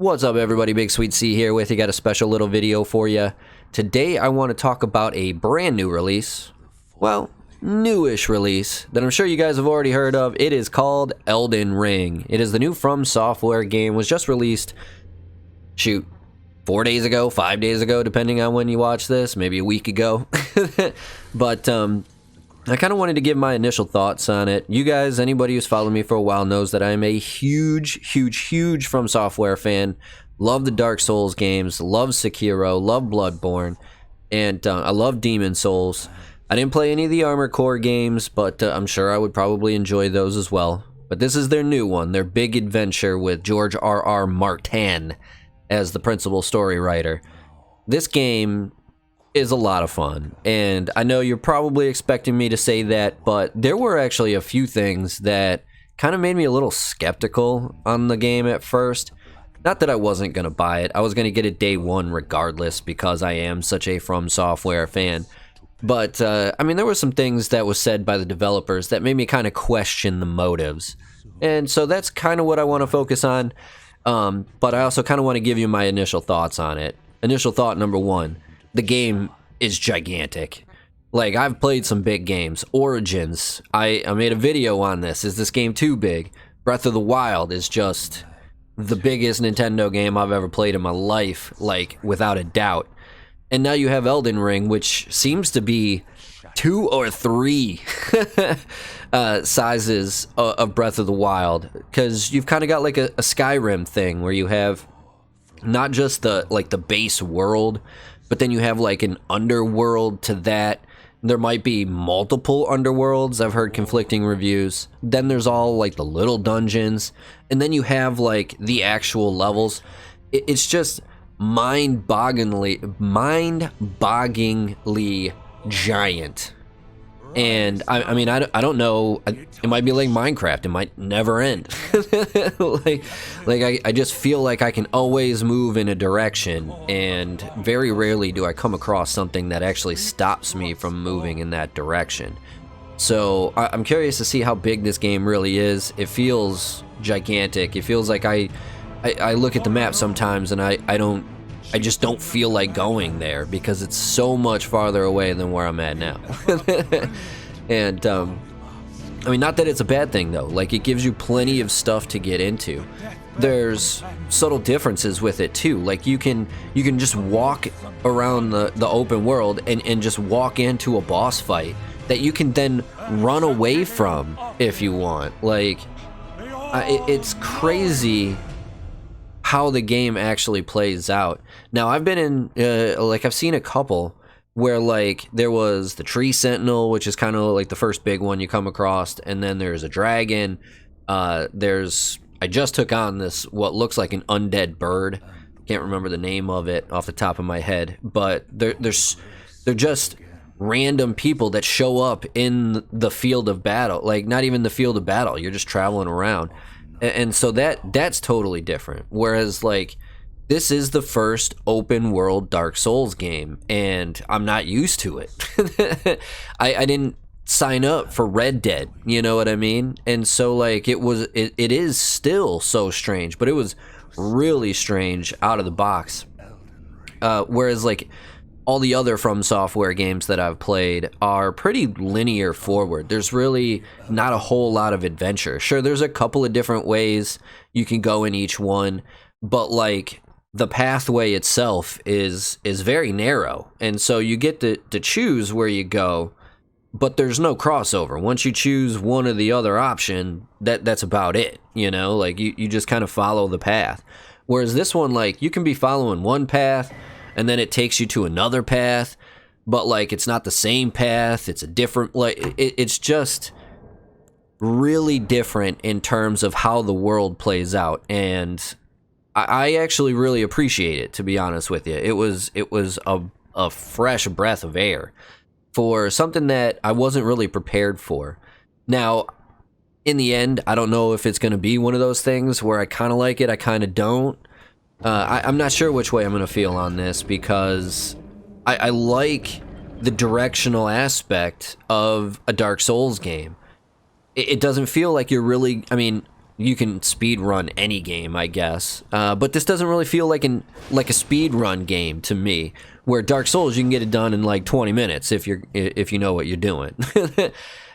What's up, everybody? BigSweetC here with you. Got a special little video for you. Today I want to talk about a brand new release. Well, newish release that I'm sure you guys have already heard of. It is called Elden Ring. It is the new From Software game. Was just released, shoot, 4 days ago, 5 days ago, depending on when you watch this, maybe a week ago. But I kind of wanted to give my initial thoughts on it. You guys, anybody who's followed me for a while knows that I'm a huge From Software fan. Love the Dark Souls games, love Sekiro, love Bloodborne, and I love Demon Souls. I didn't play any of the Armored Core games, but I'm sure I would probably enjoy those as well. But this is their new one, their big adventure with George R.R. Martin as the principal story writer. This game is a lot of fun, and I know you're probably expecting me to say that, but there were actually a few things that kind of made me a little skeptical on the game at first. Not that I wasn't going to buy it. I was going to get it day one regardless because I am such a From Software fan. But, I mean, there were some things that was said by the developers that made me kind of question the motives. And so that's kind of what I want to focus on. But I also kind of want to give you my initial thoughts on it. Initial thought number one. The game is gigantic. Like, I've played some big games. Origins, I made a video on this. Is this game too big? Breath of the Wild is just the biggest Nintendo game I've ever played in my life, like, without a doubt. And now you have Elden Ring, which seems to be 2 or 3 sizes of Breath of the Wild. Because you've kind of got like a Skyrim thing where you have not just the base world, but then you have like an underworld to that. There might be multiple underworlds. I've heard conflicting reviews. Then there's all like the little dungeons. And then you have like the actual levels. It's just mind-bogglingly giant. And I mean, I don't know. It might be like Minecraft. It might never end. I just feel like I can always move in a direction, and very rarely do I come across something that actually stops me from moving in that direction. So I'm curious to see how big this game really is. It feels gigantic. It feels like I look at the map sometimes and I just don't feel like going there because it's so much farther away than where I'm at now. And, I mean, not that it's a bad thing, though. Like, it gives you plenty of stuff to get into. There's subtle differences with it, too. Like, you can just walk around the open world and just walk into a boss fight that you can then run away from if you want. Like, it's crazy how the game actually plays out. Now, I've been in, I've seen a couple where, like, there was the Tree Sentinel, which is kind of like the first big one you come across, and then there's a dragon. I just took on this, what looks like an undead bird. Can't remember the name of it off the top of my head, but they're just random people that show up in the field of battle. Like, not even the field of battle, you're just traveling around. And so that's totally different. Whereas, like, this is the first open world Dark Souls game, and I'm not used to it. I didn't sign up for Red Dead, you know what I mean? And so, like, it is still so strange, but it was really strange out of the box. Whereas, like, all the other From Software games that I've played are pretty linear forward. There's really not a whole lot of adventure. Sure, there's a couple of different ways you can go in each one, but, like, the pathway itself is very narrow. And so you get to choose where you go, but there's no crossover. Once you choose one or the other option, that's about it, you know? Like, you just kind of follow the path. Whereas this one, like, you can be following one path, and then it takes you to another path, but, like, it's not the same path. It's a different, like, it's just really different in terms of how the world plays out. And I actually really appreciate it, to be honest with you. It was a fresh breath of air for something that I wasn't really prepared for. Now, in the end, I don't know if it's going to be one of those things where I kind of like it, I kind of don't. I'm not sure which way I'm going to feel on this because I like the directional aspect of a Dark Souls game. It doesn't feel like you're really, I mean, you can speed run any game, I guess. But this doesn't really feel like a speed run game to me. Where Dark Souls, you can get it done in like 20 minutes if you know what you're doing.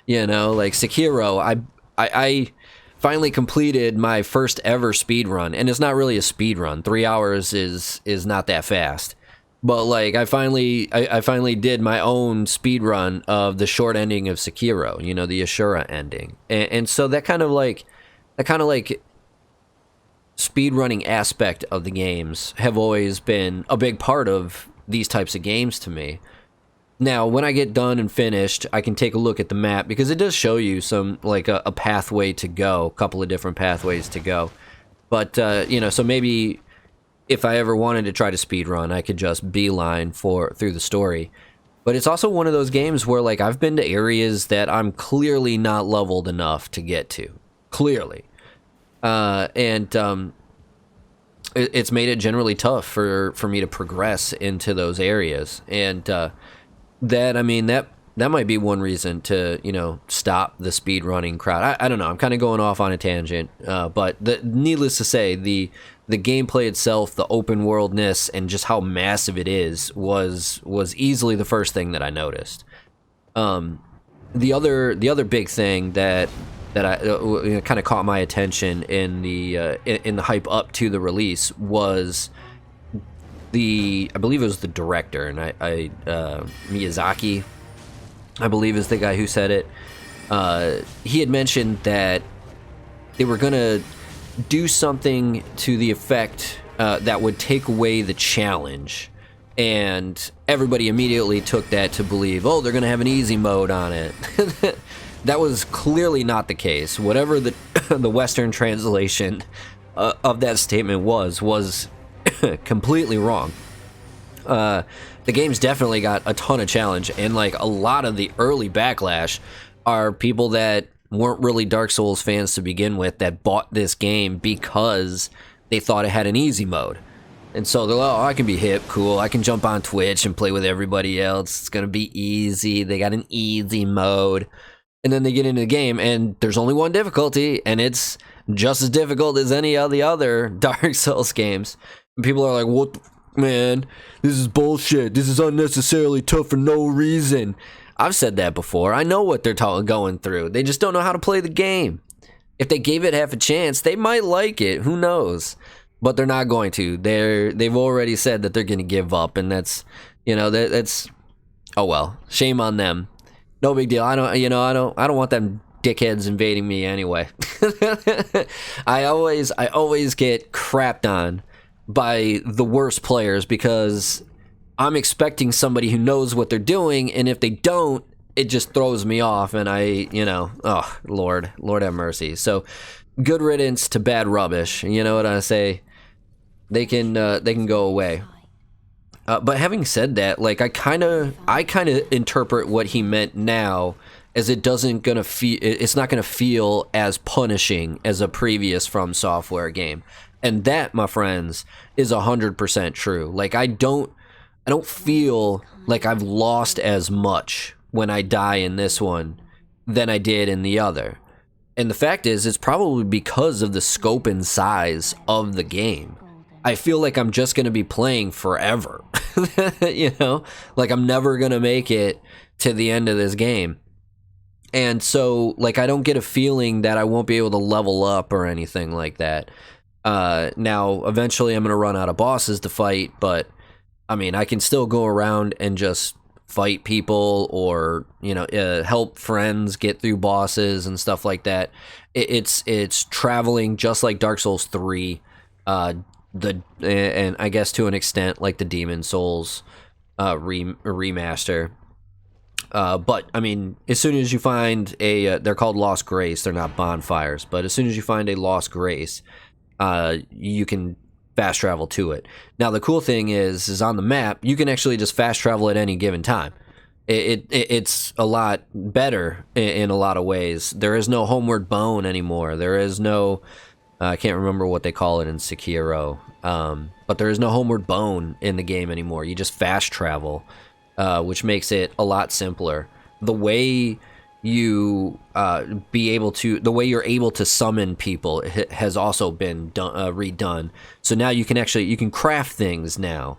You know, like Sekiro, I finally completed my first ever speed run, and it's not really a speed run. 3 hours is not that fast. But like I finally did my own speed run of the short ending of Sekiro, you know, the Ashura ending. And so that kind of like speedrunning aspect of the games have always been a big part of these types of games to me. Now, when I get done and finished, I can take a look at the map because it does show you some, like a pathway to go, a couple of different pathways to go. But, you know, so maybe if I ever wanted to try to speedrun, I could just beeline through the story. But it's also one of those games where, like, I've been to areas that I'm clearly not leveled enough to get to. Clearly. It's made it generally tough for me to progress into those areas. And that might be one reason to, you know, stop the speed running crowd. I don't know. I'm kind of going off on a tangent. But needless to say, the gameplay itself, the open worldness, and just how massive it is was easily the first thing that I noticed. The other big thing that I kind of caught my attention in the hype up to the release was I believe it was the director, and Miyazaki, I believe is the guy who said it. He had mentioned that they were gonna do something to the effect that would take away the challenge, and everybody immediately took that to believe, oh, they're gonna have an easy mode on it. That was clearly not the case. Whatever the Western translation of that statement was completely wrong. The game's definitely got a ton of challenge, and like a lot of the early backlash are people that weren't really Dark Souls fans to begin with that bought this game because they thought it had an easy mode. And so they're like, oh, I can be hip, cool, I can jump on Twitch and play with everybody else, it's gonna be easy, they got an easy mode. And then they get into the game, and there's only one difficulty, and it's just as difficult as any of the other Dark Souls games. And people are like, what, man, this is bullshit, this is unnecessarily tough for no reason. I've said that before. I know what they're going through. They just don't know how to play the game. If they gave it half a chance, they might like it. Who knows? But they're not going to. They've already said that they're going to give up, and that's, you know, that's oh well. Shame on them. No big deal. I don't want them dickheads invading me anyway. I always get crapped on by the worst players because I'm expecting somebody who knows what they're doing, and if they don't, it just throws me off, and oh, Lord have mercy. So, good riddance to bad rubbish. You know what I say? They can go away. But having said that, like I kind of interpret what he meant now as it's not gonna feel as punishing as a previous From Software game, and that, my friends, is 100% true. Like I don't feel like I've lost as much when I die in this one than I did in the other. And the fact is, it's probably because of the scope and size of the game. I feel like I'm just going to be playing forever. You know? Like I'm never going to make it to the end of this game. And so, like, I don't get a feeling that I won't be able to level up or anything like that. Now, eventually I'm going to run out of bosses to fight, but I mean, I can still go around and just fight people or, you know, help friends get through bosses and stuff like that. It's traveling just like Dark Souls 3, and I guess to an extent like the Demon Souls remaster. But I mean, as soon as you find they're called Lost Grace, they're not bonfires, but as soon as you find a Lost Grace, you can fast travel to it. Now the cool thing is on the map you can actually just fast travel at any given time. It's a lot better in a lot of ways. There is no homeward bone anymore. There is no I can't remember what they call it in Sekiro, but there is no homeward bone in the game anymore. You just fast travel, which makes it a lot simpler. The way you be able to, the way you're able to summon people has also been redone. So now you can craft things now.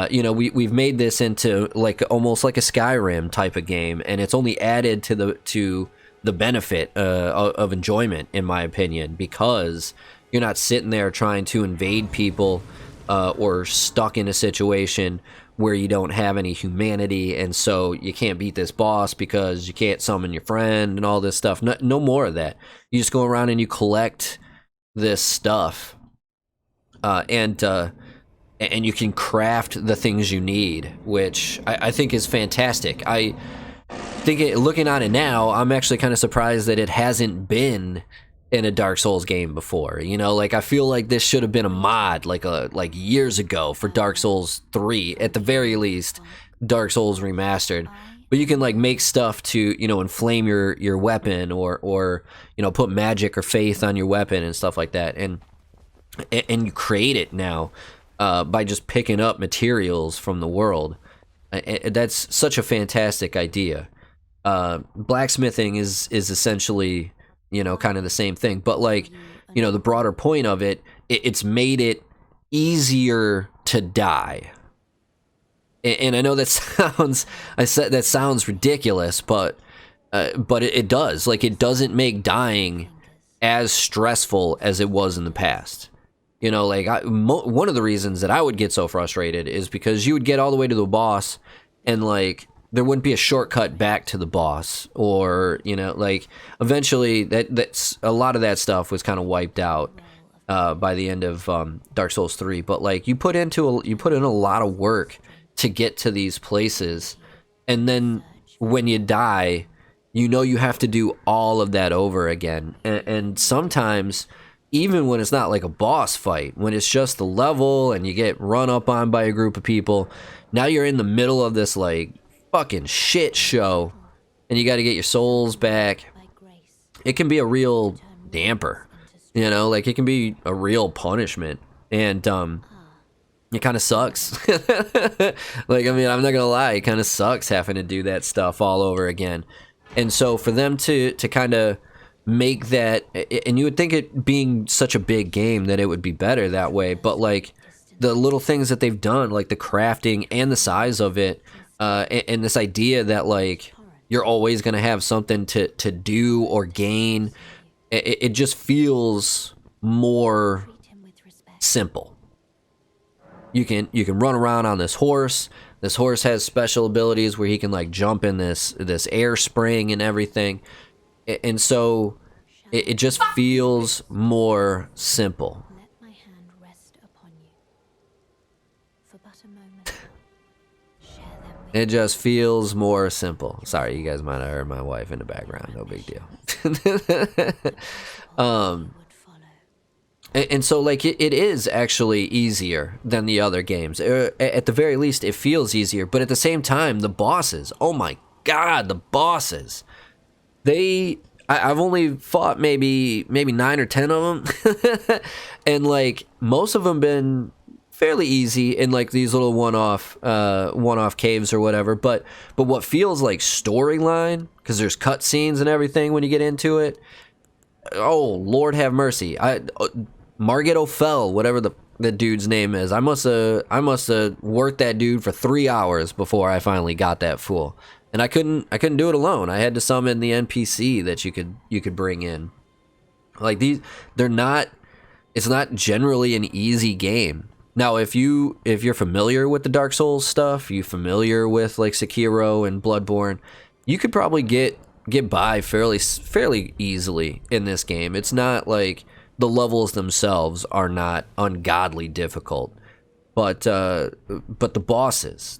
You know, we've made this into like almost like a Skyrim type of game, and it's only added to the benefit of enjoyment, in my opinion, because you're not sitting there trying to invade people or stuck in a situation where you don't have any humanity, and so you can't beat this boss because you can't summon your friend and all this stuff. No more of that. You just go around and you collect this stuff, and you can craft the things you need, which I think is fantastic. I think looking on it now, I'm actually kind of surprised that it hasn't been in a Dark Souls game before. You know, like I feel like this should have been a mod like years ago for Dark Souls 3, at the very least, Dark Souls Remastered. But you can like make stuff to, you know, inflame your weapon, or you know, put magic or faith on your weapon and stuff like that, and you create it now by just picking up materials from the world. That's such a fantastic idea. Blacksmithing is essentially, you know, kind of the same thing, but like, you know, the broader point of it's made it easier to die. And I know that sounds ridiculous, but it does. Like, it doesn't make dying as stressful as it was in the past. You know, like one of the reasons that I would get so frustrated is because you would get all the way to the boss, and like there wouldn't be a shortcut back to the boss, or, you know, like eventually that's a lot of that stuff was kind of wiped out by the end of Dark Souls 3. But like you put in a lot of work to get to these places, and then when you die, you know you have to do all of that over again. And sometimes, even when it's not like a boss fight, when it's just the level and you get run up on by a group of people, now you're in the middle of this like fucking shit show, and you got to get your souls back. It can be a real damper, you know, like it can be a real punishment, and it kind of sucks. Like, I mean, I'm not gonna lie, it kind of sucks having to do that stuff all over again. And so for them to kind of make that, and you would think it being such a big game that it would be better that way, but like the little things that they've done, like the crafting and the size of it, and this idea that like you're always going to have something to do or gain, it just feels more simple. You can run around on this horse. This horse has special abilities where he can like jump in this air spring and everything. And so it just feels more simple. It just feels more simple. Sorry, you guys might have heard my wife in the background. No big deal. And so like it is actually easier than the other games. At the very least, it feels easier. But at the same time, the bosses, oh my god, the bosses. I've only fought maybe 9 or 10 of them, and like most of them been fairly easy in like these little one-off caves or whatever. But what feels like storyline, because there's cutscenes and everything when you get into it. Oh Lord, have mercy! Margit O'Fell, whatever the dude's name is. I must have worked that dude for 3 hours before I finally got that fool. And I couldn't do it alone. I had to summon the NPC that you could bring in. Like it's not generally an easy game. Now, if you're familiar with the Dark Souls stuff, you're familiar with like Sekiro and Bloodborne, you could probably get by fairly easily in this game. It's not like the levels themselves are not ungodly difficult. But the bosses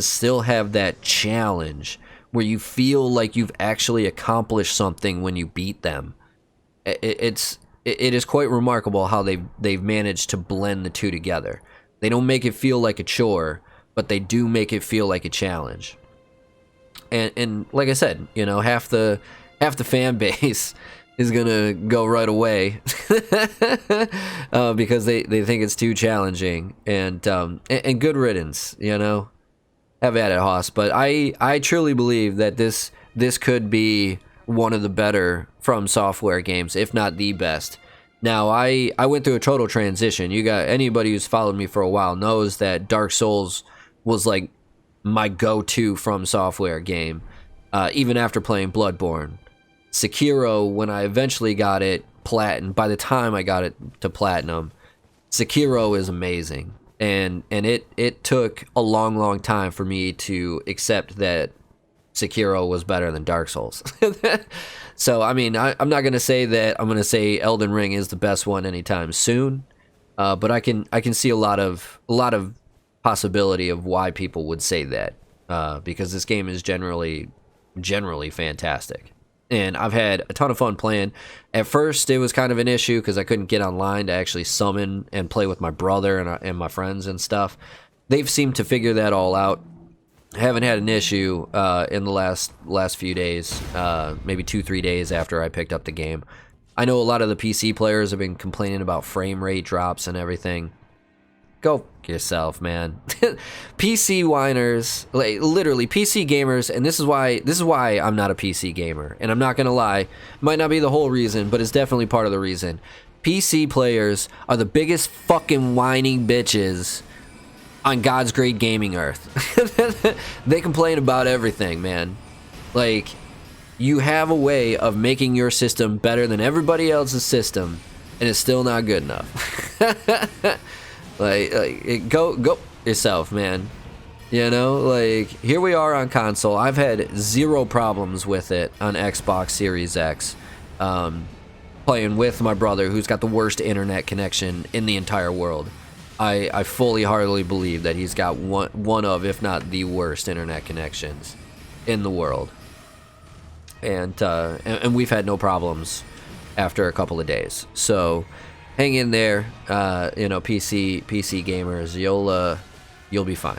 still have that challenge where you feel like you've actually accomplished something when you beat them. It is quite remarkable how they've managed to blend the two together. They don't make it feel like a chore, but they do make it feel like a challenge. And like I said, you know, half the fan base is gonna go right away because they think it's too challenging, and good riddance, you know. Have at it, Hoss. But I truly believe that this this could be one of the better From Software games, if not the best. Now, I went through a total transition. Anybody who's followed me for a while knows that Dark Souls was like my go-to From Software game, even after playing Bloodborne. Sekiro, when I eventually got it platinum, by the time I got it to platinum, Sekiro is amazing. And it took a long time for me to accept that Sekiro was better than Dark Souls. So, I mean, I'm not going to say that I'm going to say Elden Ring is the best one anytime soon, but I can see a lot of possibility of why people would say that, because this game is generally fantastic. And I've had a ton of fun playing. At first, it was kind of an issue because I couldn't get online to actually summon and play with my brother and my friends and stuff. They've seemed to figure that all out. Haven't had an issue in the last few days, maybe 2-3 days after I picked up the game. I know a lot of the PC players have been complaining about frame rate drops and everything. Go f yourself, man. PC whiners, like literally PC gamers, and this is why I'm not a PC gamer. And I'm not gonna lie, might not be the whole reason, but it's definitely part of the reason. PC players are the biggest fucking whining bitches on God's great gaming earth. They complain about everything, man. Like, you have a way of making your system better than everybody else's system, and it's still not good enough. Go yourself, man. You know, like, here we are on console. I've had 0 problems with it on Xbox Series X. Playing with my brother, who's got the worst internet connection in the entire world. I fully, heartily believe that he's got one of, if not the worst internet connections in the world. And we've had no problems after a couple of days. So, hang in there, you know, PC gamers. You'll be fine.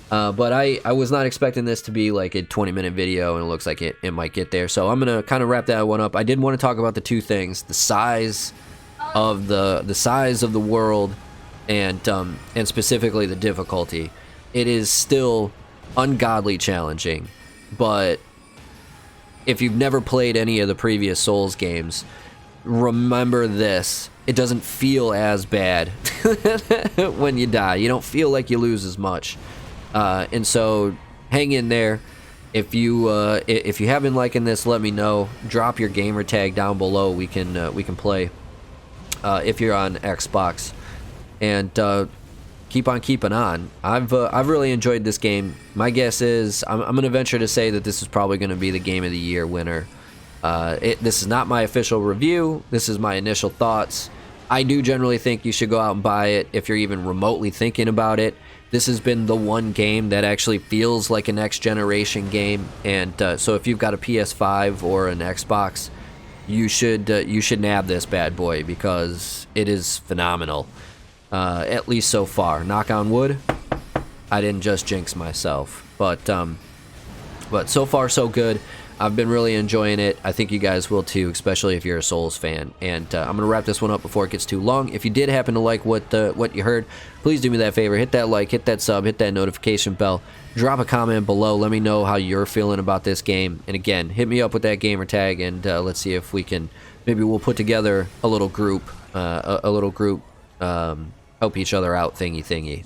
But I was not expecting this to be like a 20-minute video, and it looks like it might get there. So I'm gonna kind of wrap that one up. I did want to talk about the two things: the size of the world, and specifically the difficulty. It is still ungodly challenging, but if you've never played any of the previous Souls games, remember this: it doesn't feel as bad when you die. You don't feel like you lose as much, and so hang in there. If you have been liking this, let me know. Drop your gamer tag down below. We can play if you're on Xbox, and keep on keeping on. I've really enjoyed this game. My guess is I'm gonna venture to say that this is probably gonna be the Game of the Year winner. This is not my official review. This is my initial thoughts. I do generally think you should go out and buy it if you're even remotely thinking about it. This has been the one game that actually feels like a next generation game, and so if you've got a PS5 or an Xbox, you should nab this bad boy because it is phenomenal. At least so far. Knock on wood. I didn't just jinx myself, but so far so good. I've been really enjoying it. I think you guys will too, especially if you're a Souls fan. And I'm gonna wrap this one up before it gets too long. If you did happen to like what you heard, please do me that favor. Hit that like, hit that sub, hit that notification bell. Drop a comment below. Let me know how you're feeling about this game. And again, hit me up with that gamer tag, and let's see if we can. Maybe we'll put together a little group. Help each other out thingy.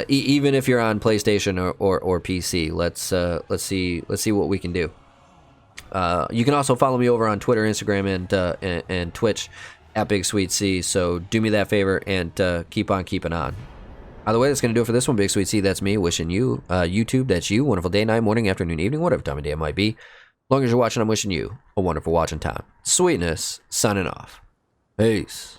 Even if you're on PlayStation or PC, let's see what we can do. You can also follow me over on Twitter, Instagram, and Twitch at BigSweetC. So do me that favor and keep on keeping on. Either way, that's gonna do it for this one. BigSweetC, that's me. Wishing you, YouTube, that's you. Wonderful day, night, morning, afternoon, evening, whatever time of day it might be. As long as you're watching, I'm wishing you a wonderful watching time. Sweetness, signing off. Peace.